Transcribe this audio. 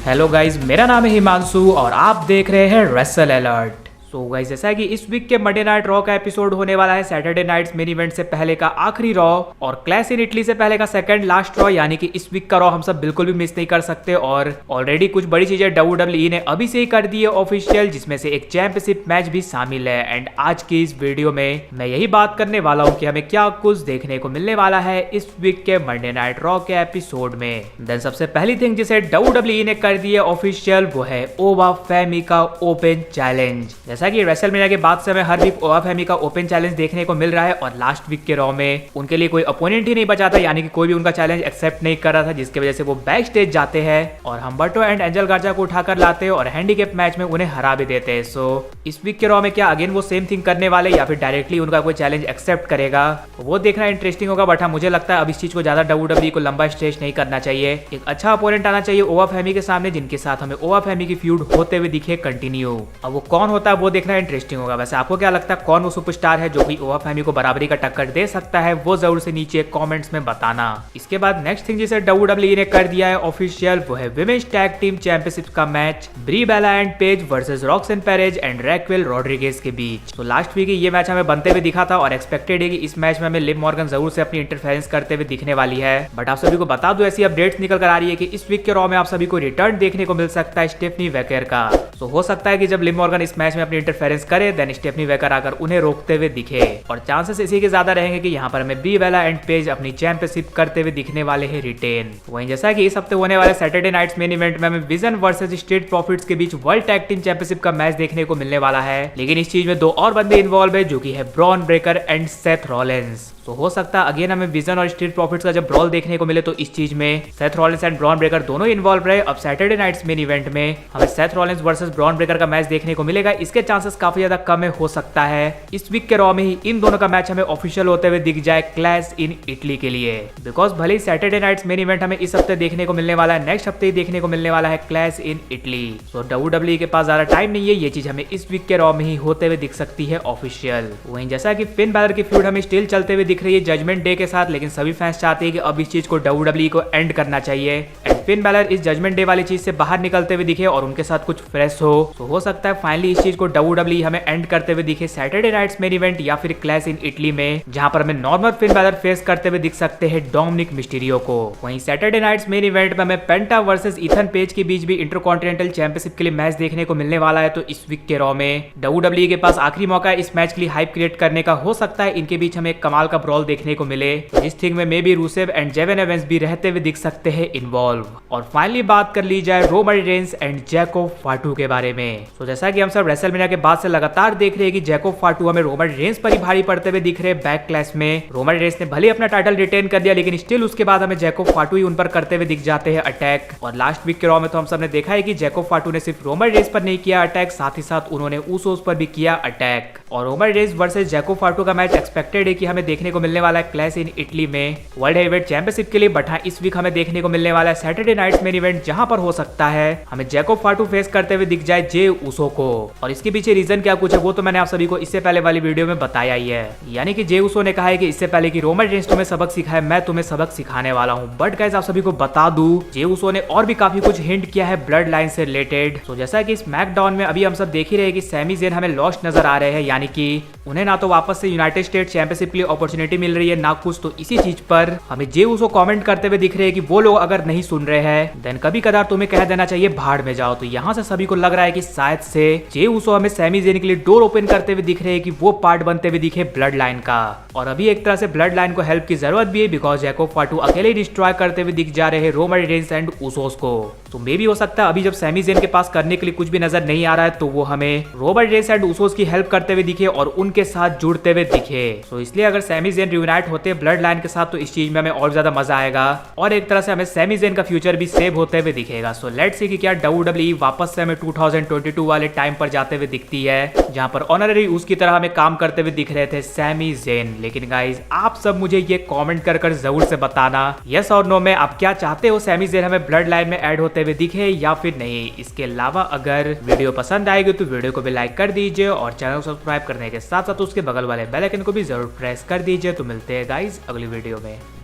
Hello guys, मेरा नाम है हिमांशु और आप देख रहे हैं रेसल अलर्ट। सो गाइस, जैसा कि इस वीक के मंडे नाइट रॉ का एपिसोड होने वाला है सैटरडे नाइट्स मेन इवेंट से पहले का आखिरी रॉ और क्लैश इन इटली से पहले का सेकंड लास्ट रॉ, यानी कि इस वीक का रॉ हम सब बिल्कुल भी मिस नहीं कर सकते। और ऑलरेडी कुछ बड़ी चीजें WWE ने अभी से ही कर दी है ऑफिशियल, जिसमें से एक चैंपियनशिप मैच भी शामिल है। एंड आज की इस वीडियो में मैं यही बात करने वाला हूँ कि हमें क्या कुछ देखने को मिलने वाला है इस वीक के मंडे नाइट रॉ के एपिसोड में। देन सबसे पहली थिंग जिसे WWE ने कर दी है ऑफिशियल, वो है ओवा फेमी का ओपन चैलेंज। जैसा कि रेसलमेनिया के बाद से हमें हर वीक ओवा फेमी का ओपन चैलेंज देखने को मिल रहा है और लास्ट वीक के रॉ में उनके लिए कोई अपोनेंट ही नहीं बचा था, यानी कि कोई भी उनका चैलेंज एक्सेप्ट नहीं कर रहा था, जिसकी वजह से वो बैक स्टेज जाते हैं और हम्बर्टो एंड एंजल गार्जा को उठाकर लाते हैं और हैंडीकैप मैच में उन्हें हरा भी देते हैं। सो इस वीक के रॉ में क्या अगेन वो सेम थिंग करने वाले या फिर डायरेक्टली उनका कोई चैलेंज एक्सेप्ट करेगा, वो देखना इंटरेस्टिंग होगा। बट हाँ, मुझे लगता है अब इस चीज को ज्यादा WWE को लंबा स्ट्रेच नहीं करना चाहिए। एक अच्छा अपोनेंट आना चाहिए ओवा फेमी के सामने, जिनके साथ हमें ओवा फेमी की फ्यूड होते हुए दिखे कंटिन्यू। अब वो कौन होता है वो देखना इंटरेस्टिंग होगा। वैसे आपको क्या लगता है कौन वो सुपरस्टार है जो कि ओवा फेमी को बराबरी का टक्कर दे सकता है, वो जरूर से नीचे कमेंट्स में बताना। इसके बाद नेक्स्ट थिंग जिसे WWE ने कर दिया है ऑफिशियल, वो है विमेंस टैग टीम चैंपियनशिप का match Brie Bella and Paige versus Roxanne Perez and Raquel Rodriguez के बीच। तो लास्ट वीक ये मैच हमें बनते हुए दिखा था और एक्सपेक्टेड है कि इस मैच में हमें लिव मॉर्गन जरूर से अपनी इंटरफेरेंस करते हुए दिखने वाली है। बट आप सभी को बता दो, ऐसी अपडेट्स निकल कर आ रही है कि इस वीक के रॉ में आप सभी को रिटर्न देखने को मिल सकता है स्टेफनी वेकर का। तो हो सकता है कि जब लिव मॉर्गन इस मैच में अपनी इंटरफेरेंस करे देन स्टेफनी वेकर आकर उन्हें रोकते हुए दिखे और चांसेस इसी के ज्यादा रहेंगे कि यहाँ पर हमें ब्री बेला एंड पेज अपनी चैंपियनशिप करते हुए दिखने वाले हैं रिटेन। वहीं जैसा कि इस हफ्ते होने वाले सैटरडे नाइट्स मेन इवेंट में हमें विजन वर्सेस स्ट्रीट प्रॉफिट्स के बीच वर्ल्ड टैग टीम चैंपियनशिप का मैच देखने को मिलने वाला है, लेकिन इस चीज में दो और बंदे इन्वॉल्व है जो कि है Bron Breakker and Seth Rollins. तो हो सकता है अगेन हमें विजन और स्ट्रीट प्रॉफिट्स का जब ब्रॉल देखने को मिले तो इस चीज में Seth Rollins and Bron Breakker दोनों इन्वॉल्व रहे। अब सैटरडे नाइट्स मेन इवेंट में हमें Seth Rollins versus Bron Breakker का मैच देखने को मिलेगा। इसके चांसेस काफी ज्यादा कम हो सकता है इस वीक के रॉ में ही इन दोनों का मैच हमें ऑफिशियल होते हुए दिख जाए क्लैश इन इटली के लिए। बिकॉज भले ही सैटरडे नाइट्स मेन इवेंट हमें इस हफ्ते देखने को मिलने वाला है, नेक्स्ट हफ्ते ही देखने को मिलने वाला है clash in Italy. So WWE के पास ज्यादा टाइम नहीं है, ये चीज हमें इस वीक के रॉ में ही होते हुए दिख सकती है ऑफिशियल। वहीं जैसा कि फिन बैलर की फ्यूड हमें स्टिल चलते हुए दिख रही है जजमेंट डे के साथ, लेकिन सभी फैंस चाहते हैं कि अब इस चीज को WWE को एंड करना चाहिए एंड फिन बैलर इस जजमेंट डे वाली चीज से बाहर निकलते हुए दिखे और उनके साथ कुछ फ्रेश हो। तो हो सकता है फाइनली इस चीज को WWE हमें एंड करते हुए दिखे सैटरडे नाइट्स मेन इवेंट या फिर क्लैश इन इटली में, जहां पर हमें नॉर्मल फिन बैलर फेस करते हुए दिख सकते हैं डोमिनिक मिस्टीरियो को। वहीं सैटरडे नाइट्स मेन इवेंट में हमें पेंटा वर्सेस ईथन पेज के बीच भी इंटरकॉन्टिनेंटल चैंपियनशिप के लिए मैच देखने को मिलने वाला है। तो इस वीक के रॉ में WWE के पास आखिरी मौका है इस मैच के लिए हाइप क्रिएट करने का। हो सकता है इनके बीच हमें एक कमाल का ब्रॉल देखने को मिले, जिस थिंग में मे बी रूसेव एंड जेवन एवेंस भी रहते हुए दिख सकते हैं इन्वॉल्व। और फाइनली बात कर ली जाए रोमन रेंस एंड जैकोब फाटू के बारे में। तो जैसा कि हम सब रेसलमेनिया के बाद से लगातार देख रहे हैं कि जैकोब फाटू हमें रोमन रेंस पर ही भारी पड़ते हुए दिख रहे हैं बैक क्लैश में। रोमन रेंस ने भले अपना टाइटल रिटेन कर दिया, लेकिन स्टिल उसके बाद हमें जैकोब फाटू ही उन पर करते हुए दिख जाते हैं अटैक। और लास्ट वीक के रॉ में तो हम सब ने देखा है कि जैकोब फाटू ने सिर्फ रोमन रेंस पर नहीं किया अटैक, साथ ही साथ उन्होंने ऊसोस पर भी किया अटैक। और रोमन रेंस वर्सेस जैकोब फाटू का मैच एक्सपेक्टेड है कि हमें देखने को मिलने वाला है क्लैश इन इटली में वर्ल्ड हेवीवेट चैंपियनशिप के लिए। बट हाँ, इस वीक हमें देखने को मिलने वाला है सैटरडे नाइट्स मेन इवेंट, जहां पर हो सकता है हमें जैकोब फाटू फेस करते हुए दिख जाए जे ऊसो को। और इसके पीछे रीजन क्या कुछ है वो तो मैंने आप सभी को इससे पहले वाली वीडियो में बताया ही है, यानी कि जे ऊसो ने कहा है कि इससे पहले कि रोमन रेंस तुम्हें सबक सिखाए, मैं तुम्हें सबक सिखाने वाला हूं। बट गाइस, आप सभी को बता दूं जे ऊसो ने और भी काफी कुछ हिंट किया है ब्लड लाइन से रिलेटेड। तो जैसा कि स्मैकडाउन में अभी हम सब देख ही रहे हैं कि सैमी ज़ेन हमें लॉस्ट नजर आ रहे हैं, यानी कि उन्हें ना तो वापस से यूनाइटेड स्टेट चैंपियनशिप के लिए अपॉर्चुनिटी मिल रही है ना कुछ। तो इसी चीज पर हमें जे ऊसो कमेंट करते हुए दिख रहे हैं कि वो लोग अगर नहीं सुन रहे हैं देन कभी कदार तुम्हें कह देना चाहिए भाड़ में जाओ। तो यहाँ से सभी को लग रहा है कि शायद से जे ऊसो हमें सैमी ज़ेन के लिए डोर ओपन करते हुए दिख रहे हैं कि वो पार्ट बनते हुए दिखे ब्लड लाइन का। और अभी एक तरह से ब्लड लाइन को हेल्प की जरूरत भी है, बिकॉज जैकोब फाटू अकेले डिस्ट्रॉय करते हुए दिख जा रहे हैं रोमन रेंस एंड ऊसोस को। तो मे भी हो सकता है अभी जब सैमी ज़ेन के पास करने के लिए कुछ भी नजर नहीं आ रहा है तो वो हमें रोमन रेंस एंड ऊसोस की हेल्प करते हुए दिखे और उनके साथ जुड़ते हुए दिखे। तो इसलिए अगर सैमी ज़ेन रियूनाइट होते हैं ब्लड लाइन के साथ तो इस चीज में हमें और ज्यादा मजा आएगा और एक तरह से हमें सैमी ज़ेन का फ्यूचर भी सेव होते हुए दिखेगा। सो लेट्स सी कि क्या WWE वापस से हमें 2022 वाले टाइम पर जाते हुए दिखती है, जहां पर ऑनररी उसकी तरह हमें काम करते हुए दिख रहे थे सैमी ज़ेन। लेकिन गाइज, आप सब मुझे ये कमेंट कर जरूर से बताना यस और नो में आप क्या चाहते हो, सैमी ज़ेन हमें ब्लड लाइन में ऐड होते हुए दिखे या फिर नहीं। इसके अलावा अगर वीडियो पसंद आएगी तो वीडियो को भी लाइक कर दीजिए और चैनल को सब्सक्राइब करने के साथ साथ उसके बगल वाले बेल आइकन को भी जरूर प्रेस कर दीजिए। तो मिलते हैं गाइज अगली वीडियो में।